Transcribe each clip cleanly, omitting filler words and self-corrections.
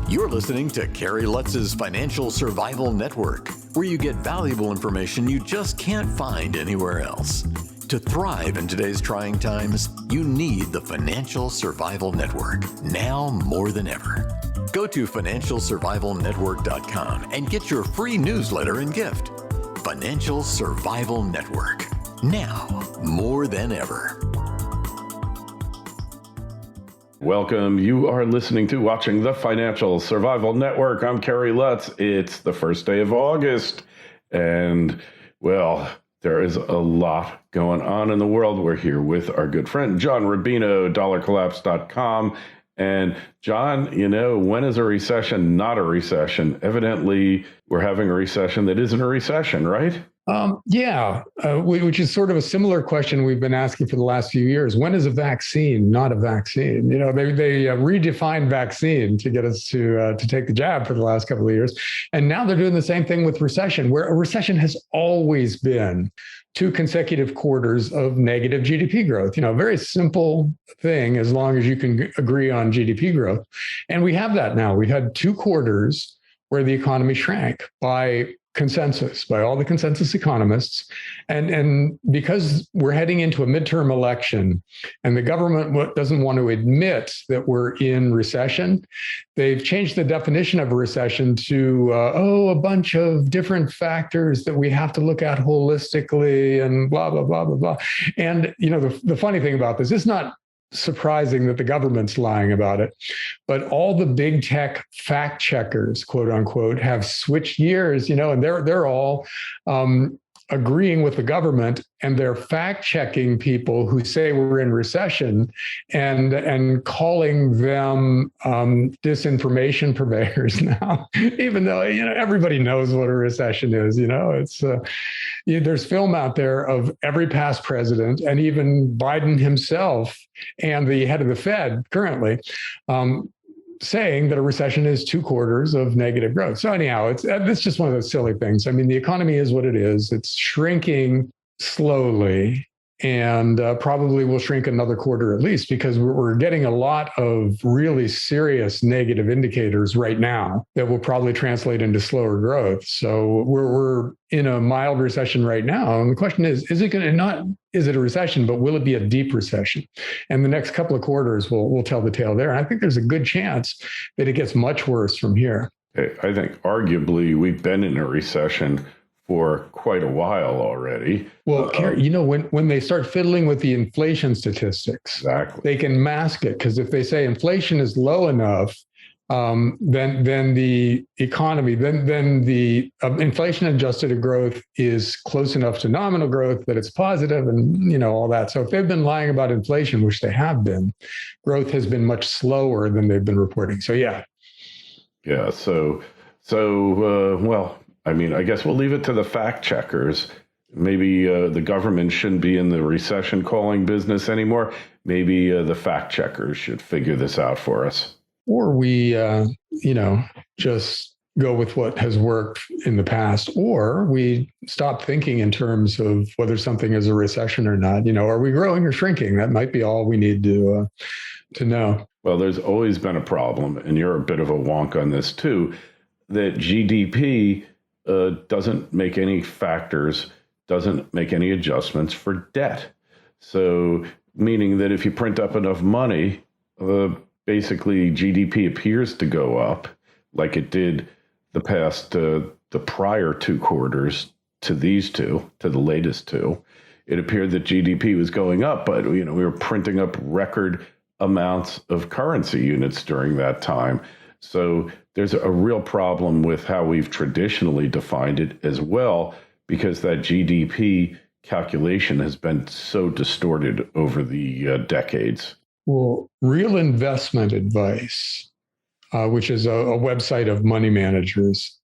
You're listening to Kerry Lutz's Financial Survival Network, where you get valuable information you just can't find anywhere else. To thrive in today's trying times, you need the Financial Survival Network, now more than ever. Go to financialsurvivalnetwork.com and get your free newsletter and gift. Financial Survival Network, now more than ever. Welcome. You are listening to watching the Financial Survival Network. I'm Kerry Lutz. It's the first day of August. And, well, there is a lot going on in the world. We're here with our good friend, John Rubino, dollarcollapse.com. And John, you know, when is a recession not a recession? Evidently, we're having a recession that isn't a recession, right? Which is sort of a similar question we've been asking for the last few years. When is a vaccine not a vaccine? You know, they redefined vaccine to get us to take the jab for the last couple of years. And now they're doing the same thing with recession, where a recession has always been 2 consecutive quarters of negative GDP growth. You know, very simple thing as long as you can agree on GDP growth. And we have that now. We've had 2 quarters where the economy shrank by consensus, by all the consensus economists. And because we're heading into a midterm election and the government doesn't want to admit that we're in recession, they've changed the definition of a recession to, a bunch of different factors that we have to look at holistically and blah, blah, blah, blah, blah. And, you know, the funny thing about this, it's not surprising that the government's lying about it, but all the big tech fact checkers, quote unquote, have switched gears, you know, and they're all agreeing with the government, and they're fact checking people who say we're in recession and calling them disinformation purveyors now, even though, you know, everybody knows what a recession is. You know, it's there's film out there of every past president and even Biden himself and the head of the Fed currently saying that a recession is 2 quarters of negative growth. So anyhow, it's just one of those silly things. I mean, the economy is what it is. It's shrinking slowly and probably will shrink another quarter at least, because we're getting a lot of really serious negative indicators right now that will probably translate into slower growth. So we're in a mild recession right now. And the question is it a recession, but will it be a deep recession? And the next couple of quarters will tell the tale there. And I think there's a good chance that it gets much worse from here. I think arguably we've been in a recession for quite a while already. Well, Kerry, you know, when they start fiddling with the inflation statistics, exactly, they can mask it. Because if they say inflation is low enough, then the economy, then the inflation adjusted growth is close enough to nominal growth that it's positive, and you know all that. So if they've been lying about inflation, which they have been, growth has been much slower than they've been reporting. So yeah. So well, I mean, I guess we'll leave it to the fact checkers. Maybe the government shouldn't be in the recession calling business anymore. Maybe the fact checkers should figure this out for us. Or we, just go with what has worked in the past, or we stop thinking in terms of whether something is a recession or not. You know, are we growing or shrinking? That might be all we need to know. Well, there's always been a problem, and you're a bit of a wonk on this too, that GDP doesn't make any factors, doesn't make any adjustments for debt. So meaning that if you print up enough money, basically GDP appears to go up like it did the prior 2 quarters to these 2, to the latest 2. It appeared that GDP was going up, but we were printing up record amounts of currency units during that time. So there's a real problem with how we've traditionally defined it as well, because that GDP calculation has been so distorted over the decades. Well, Real Investment Advice, which is a website of money managers,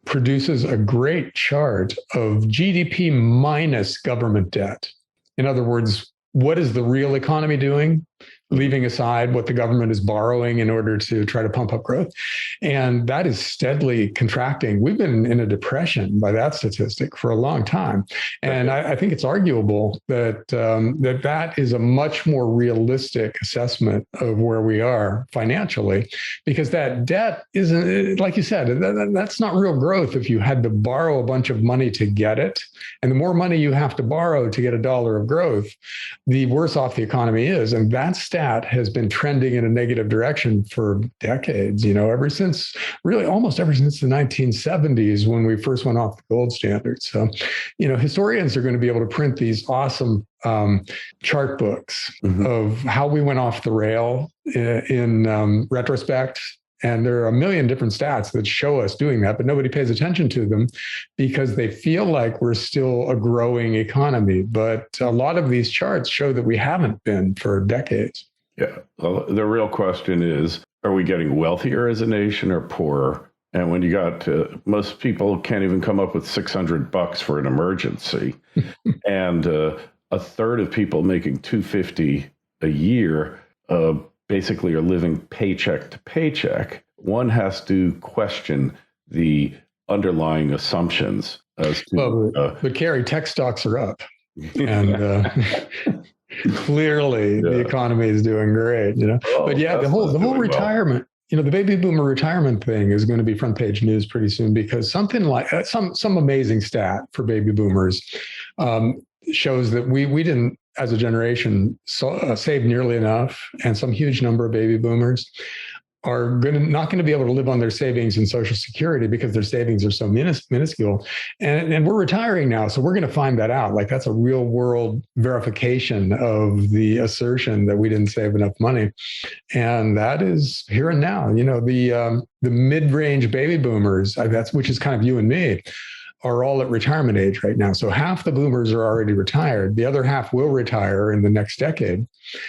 produces a great chart of GDP minus government debt. In other words, what is the real economy doing? leaving aside what the government is borrowing in order to try to pump up growth. And that is steadily contracting. We've been in a depression by that statistic for a long time. And I think it's arguable that that is a much more realistic assessment of where we are financially, because that debt isn't, like you said, that's not real growth if you had to borrow a bunch of money to get it. And the more money you have to borrow to get $1 of growth, the worse off the economy is. And that stat has been trending in a negative direction for decades, ever since, really almost ever since the 1970s when we first went off the gold standard. So, historians are going to be able to print these awesome chart books of how we went off the rail in retrospect. And there are a million different stats that show us doing that, but nobody pays attention to them because they feel like we're still a growing economy. But a lot of these charts show that we haven't been for decades. Yeah. Well, the real question is, are we getting wealthier as a nation or poorer? And when you got most people can't even come up with $600 for an emergency, and a third of people making $250 a year basically are living paycheck to paycheck, one has to question the underlying assumptions as to. But Kerry, tech stocks are up, and clearly the economy is doing great. But yeah, the whole retirement. The baby boomer retirement thing is going to be front page news pretty soon, because something like some amazing stat for baby boomers shows that we didn't, as a generation, save nearly enough, and some huge number of baby boomers are not going to be able to live on their savings and Social Security because their savings are so minuscule. And we're retiring now, so we're going to find that out. Like, that's a real world verification of the assertion that we didn't save enough money. And that is here and now. The mid-range baby boomers, which is kind of you and me, are all at retirement age right now. So half the boomers are already retired. The other half will retire in the next decade.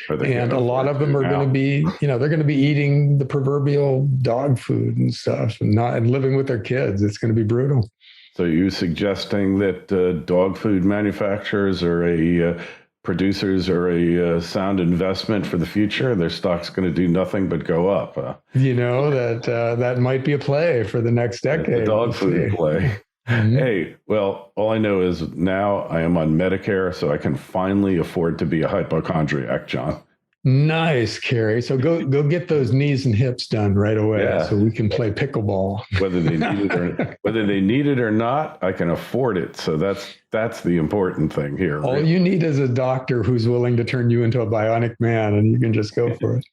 And a lot of them are going to be, they're going to be eating the proverbial dog food and stuff and living with their kids. It's going to be brutal. So you suggesting that dog food manufacturers or producers are a sound investment for the future? Their stock's going to do nothing but go up. That might be a play for the next decade. The dog food play. Mm-hmm. Hey, well, all I know is now I am on Medicare, so I can finally afford to be a hypochondriac, John. Nice, Kerry. So go get those knees and hips done right away, so we can play pickleball. Whether they need it or not, I can afford it. So that's the important thing here. All you need is a doctor who's willing to turn you into a bionic man, and you can just go for it.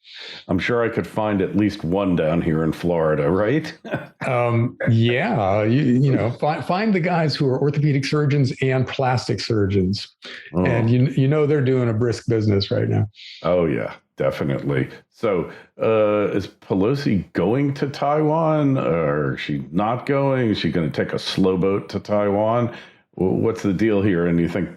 I'm sure I could find at least one down here in Florida, right? Yeah, find the guys who are orthopedic surgeons and plastic surgeons, and they're doing a brisk business right now. Oh yeah, definitely. So is Pelosi going to Taiwan, or is she not going? Is she going to take a slow boat to Taiwan? What's the deal here? And you think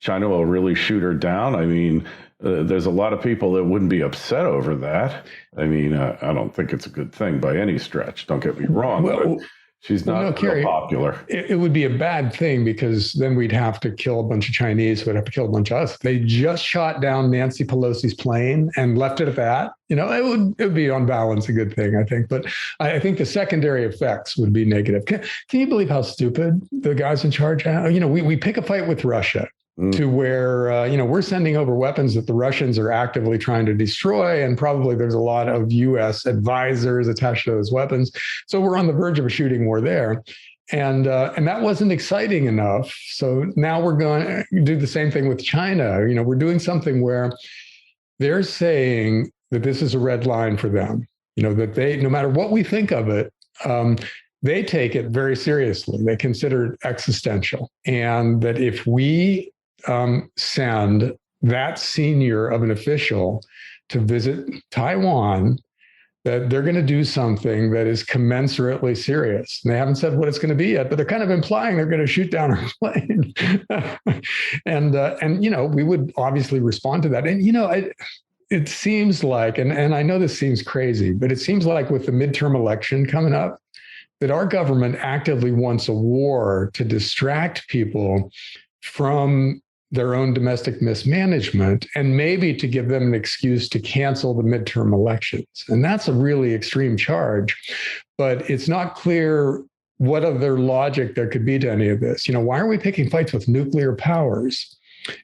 China will really shoot her down? I mean, there's a lot of people that wouldn't be upset over that. I mean, I don't think it's a good thing by any stretch. Don't get me wrong. But she's not Kerry, popular. It would be a bad thing, because then we'd have to kill a bunch of Chinese. We'd have to kill a bunch of us. They just shot down Nancy Pelosi's plane and left it at that. It would be on balance a good thing, I think. But I think the secondary effects would be negative. Can you believe how stupid the guys in charge are? We pick a fight with Russia to where, we're sending over weapons that the Russians are actively trying to destroy. And probably there's a lot of U.S. advisors attached to those weapons. So we're on the verge of a shooting war there. And that wasn't exciting enough. So now we're going to do the same thing with China. We're doing something where they're saying that this is a red line for them, that they, no matter what we think of it, they take it very seriously. They consider it existential. And that if we send that senior of an official to visit Taiwan, that they're going to do something that is commensurately serious. And they haven't said what it's going to be yet, but they're kind of implying they're going to shoot down our plane. and we would obviously respond to that. And, it seems like, and I know this seems crazy, but it seems like with the midterm election coming up, that our government actively wants a war to distract people from their own domestic mismanagement and maybe to give them an excuse to cancel the midterm elections. And that's a really extreme charge, but it's not clear what other logic there could be to any of this. Why are we picking fights with nuclear powers?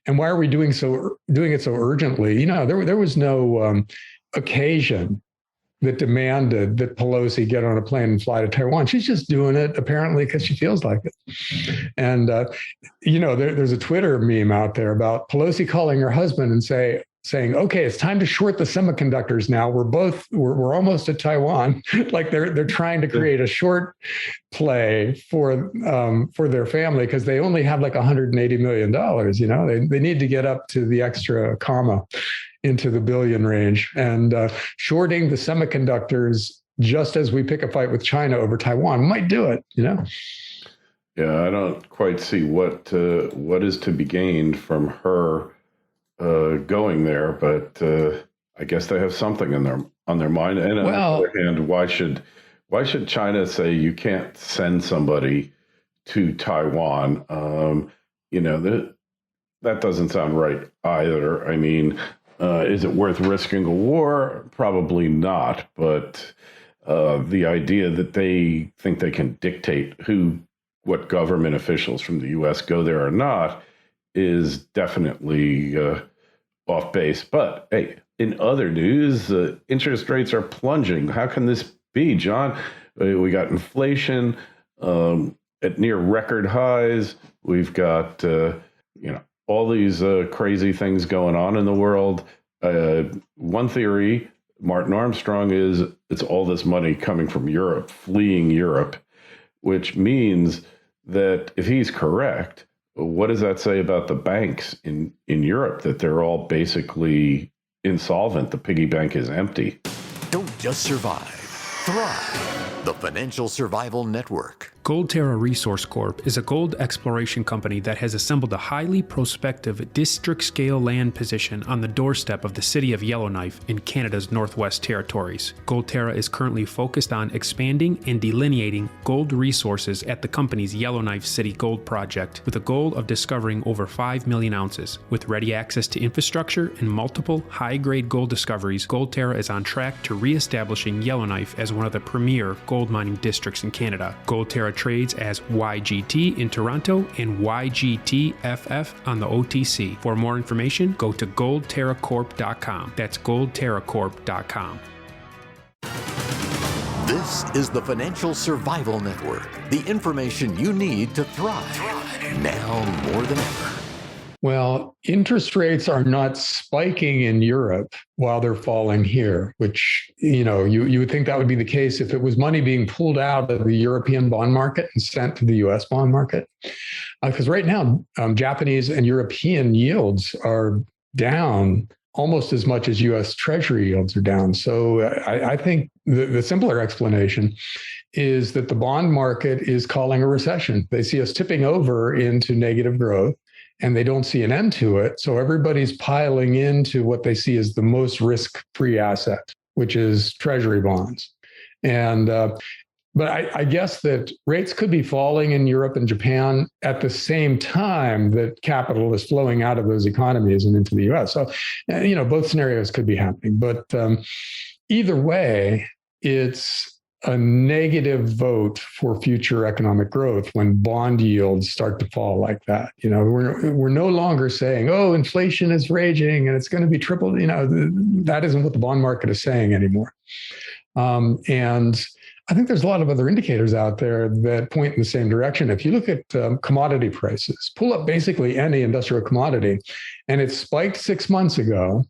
And why are we doing it so urgently? There was no occasion that demanded that Pelosi get on a plane and fly to Taiwan. She's just doing it apparently because she feels like it. And there's a Twitter meme out there about Pelosi calling her husband and saying, "Okay, it's time to short the semiconductors now. We're almost at Taiwan." Like they're trying to create a short play for their family because they only have like $180 million. They need to get up to the extra comma into the billion range, and shorting the semiconductors just as we pick a fight with China over Taiwan might do it. Yeah, I don't quite see what is to be gained from her going there, but I guess they have something on their mind. And on the other hand, why should China say you can't send somebody to Taiwan? That doesn't sound right either. I mean, is it worth risking a war? Probably not. But the idea that they think they can dictate what government officials from the U.S. go there or not is definitely off base. But hey, in other news, interest rates are plunging. How can this be, John? We got inflation at near record highs. We've got all these crazy things going on in the world. One theory, Martin Armstrong, is it's all this money coming from Europe, fleeing Europe, which means that if he's correct, what does that say about the banks in Europe, that they're all basically insolvent? The piggy bank is empty. Don't just survive, thrive. The Financial Survival Network. Goldterra Resource Corp is a gold exploration company that has assembled a highly prospective district-scale land position on the doorstep of the city of Yellowknife in Canada's Northwest Territories. Goldterra is currently focused on expanding and delineating gold resources at the company's Yellowknife City Gold Project, with a goal of discovering over 5 million ounces. With ready access to infrastructure and multiple high-grade gold discoveries, Goldterra is on track to re-establishing Yellowknife as one of the premier gold mining districts in Canada. Goldterra trades as YGT in Toronto and YGTFF on the OTC. For more information, go to goldterracorp.com. That's goldterracorp.com. This is the Financial Survival Network, the information you need to thrive now more than ever. Well, interest rates are not spiking in Europe while they're falling here, which, you would think that would be the case if it was money being pulled out of the European bond market and sent to the US bond market. Because right now, Japanese and European yields are down almost as much as US Treasury yields are down. So I think the simpler explanation is that the bond market is calling a recession. They see us tipping over into negative growth, and they don't see an end to it. So everybody's piling into what they see as the most risk-free asset, which is Treasury bonds. And but I guess that rates could be falling in Europe and Japan at the same time that capital is flowing out of those economies and into the US. So, both scenarios could be happening. But either way, it's a negative vote for future economic growth when bond yields start to fall like that. We're no longer saying, oh, inflation is raging and it's going to be triple. That isn't what the bond market is saying anymore. And I think there's a lot of other indicators out there that point in the same direction. If you look at commodity prices, pull up basically any industrial commodity, and it spiked 6 months ago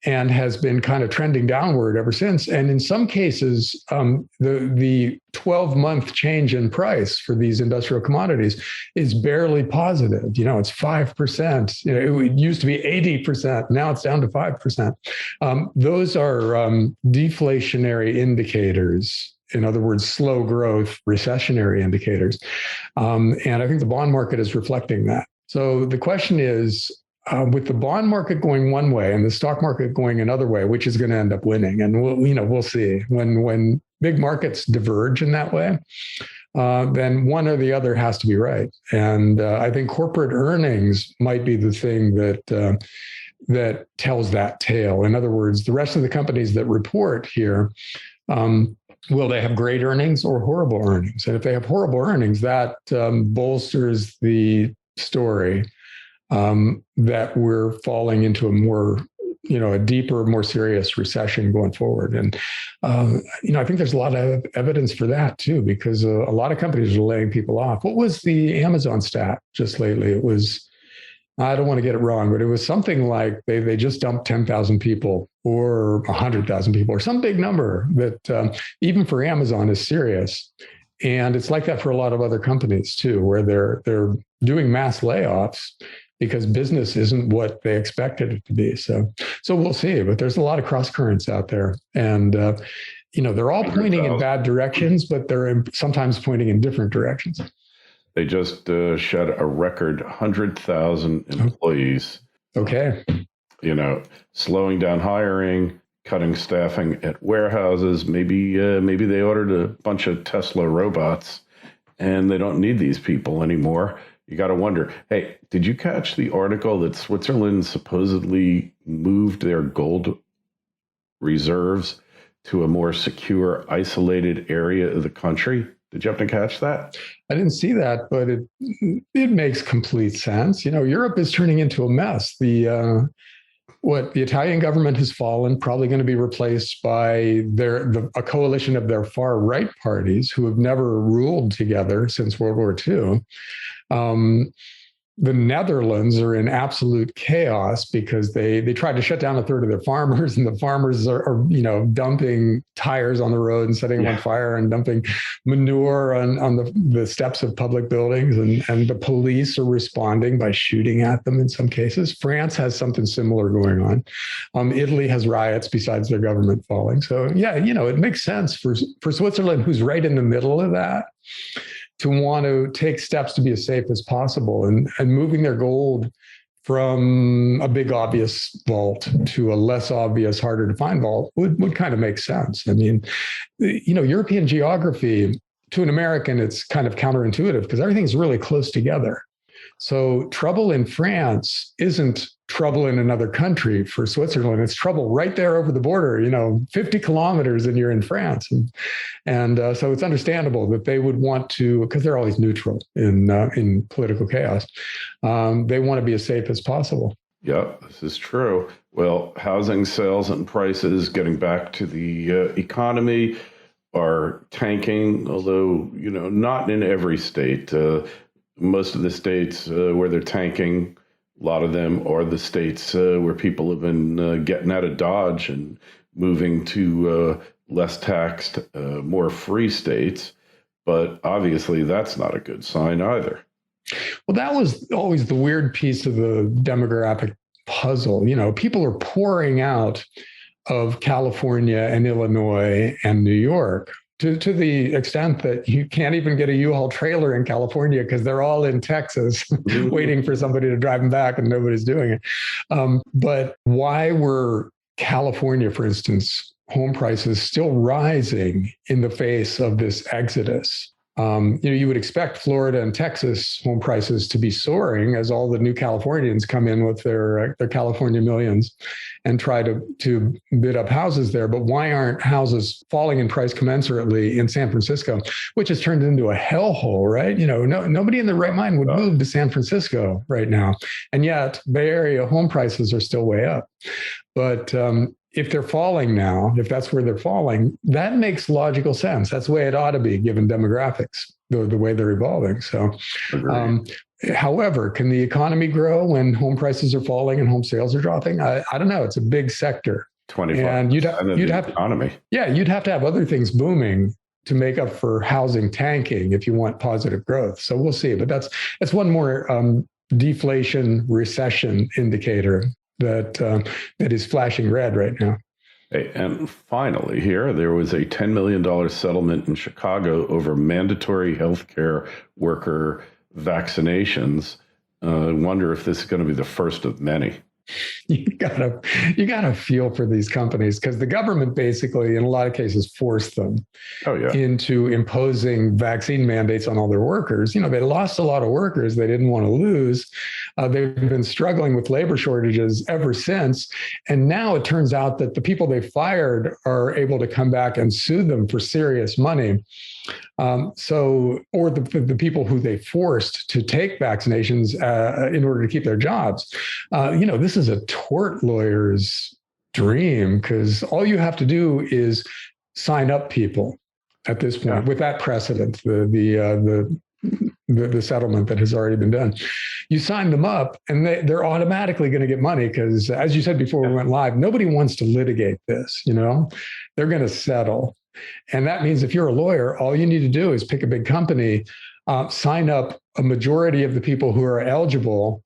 and has been kind of trending downward ever since. And in some cases, the 12-month change in price for these industrial commodities is barely positive. It's 5%. It used to be 80%. Now it's down to 5%. Those are deflationary indicators. In other words, slow growth, recessionary indicators. And I think the bond market is reflecting that. So the question is, with the bond market going one way and the stock market going another way, which is going to end up winning? And we'll see when big markets diverge in that way, then one or the other has to be right. And I think corporate earnings might be the thing that tells that tale. In other words, the rest of the companies that report here, will they have great earnings or horrible earnings? And if they have horrible earnings, that bolsters the story that we're falling into a deeper, more serious recession going forward. And, I think there's a lot of evidence for that too, because a lot of companies are laying people off. What was the Amazon stat just lately? It was, I don't want to get it wrong, but it was something like they just dumped 10,000 people or 100,000 people or some big number that even for Amazon is serious. And it's like that for a lot of other companies too, where they're doing mass layoffs because business isn't what they expected it to be. So we'll see, but there's a lot of cross currents out there. And, they're all pointing in bad directions, but they're sometimes pointing in different directions. They just shed a record 100,000 employees. Okay. Slowing down hiring, cutting staffing at warehouses. Maybe they ordered a bunch of Tesla robots and they don't need these people anymore. You got to wonder, hey, did you catch the article that Switzerland supposedly moved their gold reserves to a more secure, isolated area of the country? Did you happen to catch that? I didn't see that, but it makes complete sense. Europe is turning into a mess. The Italian government has fallen, probably going to be replaced by a coalition of their far right parties who have never ruled together since World War II. The Netherlands are in absolute chaos because they tried to shut down a third of their farmers, and the farmers are dumping tires on the road and setting them on fire and dumping manure on the steps of public buildings, and the police are responding by shooting at them in some cases. France has something similar going on. Italy has riots besides their government falling. So it makes sense for Switzerland, who's right in the middle of that, to want to take steps to be as safe as possible, and moving their gold from a big obvious vault to a less obvious, harder to find vault would kind of make sense. I mean, European geography, to an American, it's kind of counterintuitive because everything's really close together. So trouble in France isn't trouble in another country for Switzerland. It's trouble right there over the border, 50 kilometers and you're in France. And so it's understandable that they would want to, because they're always neutral in political chaos, they want to be as safe as possible. Yeah, this is true. Well, housing sales and prices, getting back to the economy, are tanking, although, not in every state. Most of the states where they're tanking, a lot of them are the states where people have been getting out of Dodge and moving to less taxed, more free states. But obviously, that's not a good sign either. Well, that was always the weird piece of the demographic puzzle. People are pouring out of California and Illinois and New York, to the extent that you can't even get a U-Haul trailer in California because they're all in Texas waiting for somebody to drive them back, and nobody's doing it. But why were California, for instance, home prices still rising in the face of this exodus? You would expect Florida and Texas home prices to be soaring as all the new Californians come in with their California millions and try to bid up houses there. But why aren't houses falling in price commensurately in San Francisco, which has turned into a hellhole, right? Nobody in their right mind would move to San Francisco right now. And yet Bay Area home prices are still way up. But if they're falling now, if that's where they're falling, that makes logical sense. That's the way it ought to be, given demographics, the way they're evolving. So, however, can the economy grow when home prices are falling and home sales are dropping? I don't know. It's a big sector. 25% and you'd have economy. You'd have to have other things booming to make up for housing tanking if you want positive growth. So we'll see. But that's one more deflation recession indicator that is flashing red right now. Hey, and finally here, there was a $10 million settlement in Chicago over mandatory healthcare worker vaccinations. I wonder if this is going to be the first of many. you gotta feel for these companies, because the government basically, in a lot of cases, forced them into imposing vaccine mandates on all their workers. They lost a lot of workers they didn't want to lose. They've been struggling with labor shortages ever since. And now it turns out that the people they fired are able to come back and sue them for serious money. Or the people who they forced to take vaccinations in order to keep their jobs. This is a tort lawyer's dream, because all you have to do is sign up people at this point with that precedent, the settlement that has already been done. You sign them up and they're automatically going to get money, because, as you said before we went live, nobody wants to litigate this. They're going to settle. And that means if you're a lawyer, all you need to do is pick a big company, sign up a majority of the people who are eligible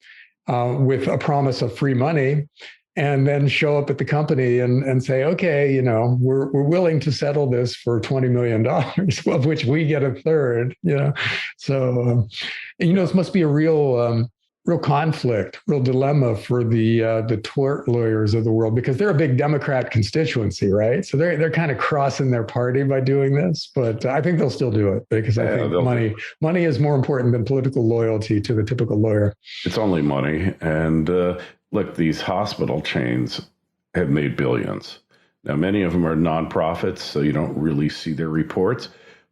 with a promise of free money, and then show up at the company and say, okay, we're willing to settle this for $20 million, of which we get a third. So this must be a real conflict, real dilemma for the tort lawyers of the world, because they're a big Democrat constituency, right? So they're kind of crossing their party by doing this, but I think they'll still do it, because I think money is more important than political loyalty to the typical lawyer. It's only money. And look, these hospital chains have made billions. Now, many of them are nonprofits, so you don't really see their reports,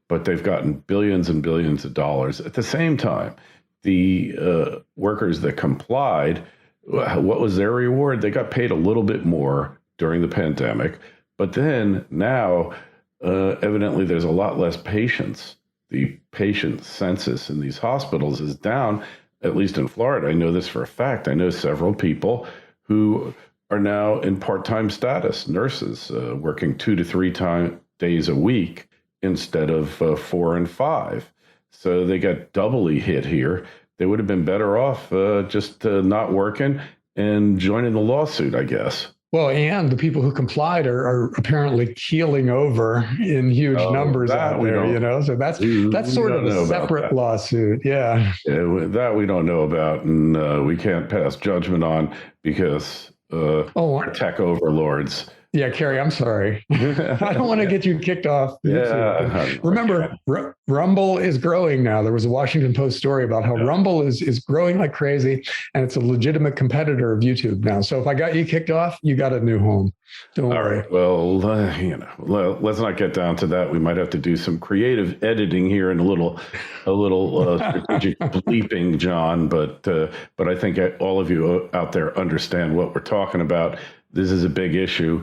but they've gotten billions and billions of dollars. At the same time, the workers that complied, what was their reward? They got paid a little bit more during the pandemic, but then now, evidently, there's a lot less patients. The patient census in these hospitals is down, at least in Florida. I know this for a fact. I know several people who are now in part-time status, nurses, working 2 to 3 days a week instead of 4 and 5. So they got doubly hit here. They would have been better off just not working and joining the lawsuit, I guess. Well, and the people who complied are apparently keeling over in huge numbers out there, So that's sort of a separate lawsuit. Yeah, that we don't know about, and we can't pass judgment on, because we're tech overlords. Yeah, Kerry, I'm sorry. I don't want to get you kicked off. Yeah. Remember, Rumble is growing now. There was a Washington Post story about how Rumble is growing like crazy, and it's a legitimate competitor of YouTube now. So if I got you kicked off, you got a new home. Don't worry. Right. Well, let's not get down to that. We might have to do some creative editing here and a little strategic bleeping, John. But I think all of you out there understand what we're talking about. This is a big issue.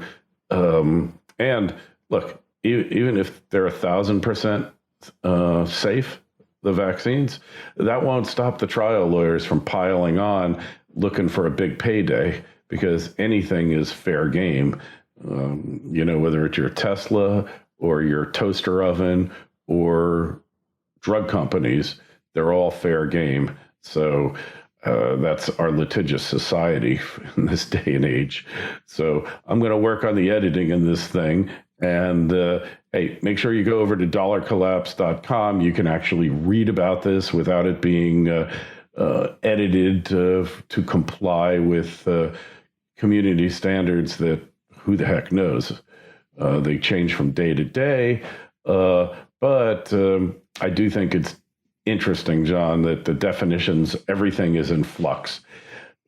And look, even if they're 1,000% safe, the vaccines, that won't stop the trial lawyers from piling on, looking for a big payday, because anything is fair game. Whether it's your Tesla or your toaster oven or drug companies, they're all fair game. So that's our litigious society in this day and age. So I'm going to work on the editing in this thing. And hey, make sure you go over to dollarcollapse.com. You can actually read about this without it being edited to comply with community standards that who the heck knows. They change from day to day. But I do think it's interesting, John, that the definitions, everything is in flux,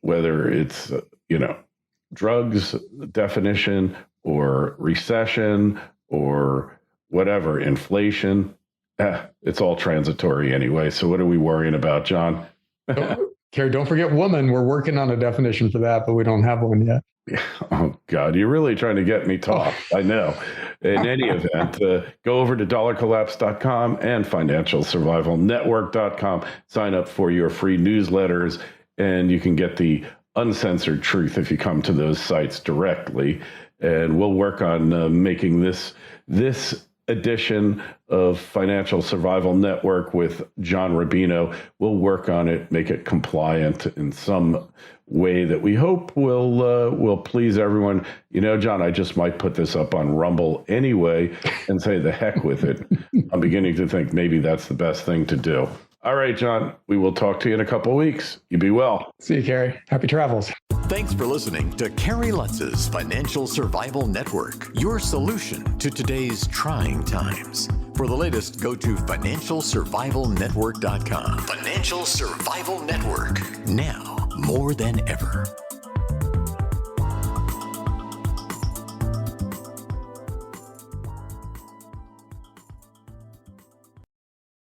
whether it's, drugs definition or recession or whatever, inflation. It's all transitory anyway. So what are we worrying about, John? Kerry, don't forget woman. We're working on a definition for that, but we don't have one yet. Oh, God, you're really trying to get me talk. I know. In any event, go over to dollarcollapse.com and financialsurvivalnetwork.com. Sign up for your free newsletters, and you can get the uncensored truth if you come to those sites directly. And we'll work on making this edition of Financial Survival Network with John Rubino. We'll work on it, make it compliant in some way that we hope will please everyone. John, I just might put this up on Rumble anyway and say the heck with it. I'm beginning to think maybe that's the best thing to do. All right, John, we will talk to you in a couple of weeks. You be well. See you, Kerry. Happy travels. Thanks for listening to Kerry Lutz's Financial Survival Network, your solution to today's trying times. For the latest, go to financialsurvivalnetwork.com. Financial Survival Network, now more than ever.